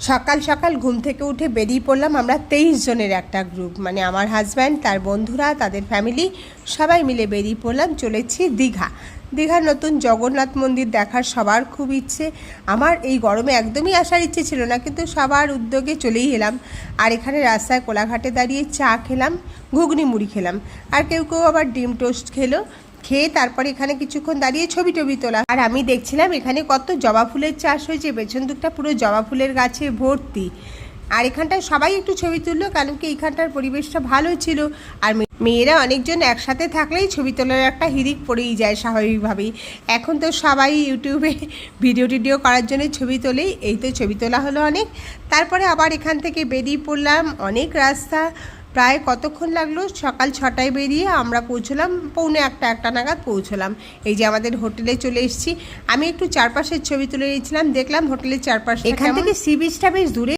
সকাল সকাল ঘুম থেকে উঠে বেরিয়ে পড়লাম আমরা 23 জনের একটা গ্রুপ, মানে আমার হাজব্যান্ড, তার বন্ধুরা, তাদের ফ্যামিলি, সবাই মিলে বেরিয়ে পড়লাম। চলেছি দীঘার নতুন জগন্নাথ মন্দির দেখার সবার খুব ইচ্ছে। আমার এই গরমে একদমই আসার ইচ্ছে ছিল না, কিন্তু সবার উদ্যোগে চলেই এলাম। আর এখানে রাস্তায় কোলাঘাটে দাঁড়িয়ে চা খেলাম, ঘুগনি মুড়ি খেলাম, আর কেউ কেউ আবার ডিম টোস্ট খেয়ে তারপরে এখানে কিছুক্ষণ দাঁড়িয়ে ছবি তোলা। আর আমি দেখছিলাম এখানে কত জবা ফুলের চাষ হয়েছে, পেছন দিকটা পুরো জবা ফুলের গাছে ভর্তি। আর এখানটায় সবাই একটু ছবি তুললো, কারণ কি এখানটার পরিবেশটা ভালো ছিল। আর মেয়েরা অনেকজন একসাথে থাকলেই ছবি তোলার একটা হিড়িক পড়েই যায় স্বাভাবিকভাবেই। এখন তো সবাই ইউটিউবে ভিডিও করার জন্য ছবি তোলেই। এই তো ছবি তোলা হলো অনেক, তারপরে আবার এখান থেকে বেরিয়ে পড়লাম। অনেক রাস্তা, প্রায় কতক্ষণ লাগলো, সকাল 6টায় বেরিয়ে আমরা পৌঁছলাম 1:45 নাগাদ পৌঁছলাম। এই যে আমাদের হোটেলে চলে এসেছি। আমি একটু চারপাশের ছবি তুলে নিয়েছিলাম, দেখলাম হোটেলের চারপাশে। এখান থেকে সি বিচটা বেশ দূরে।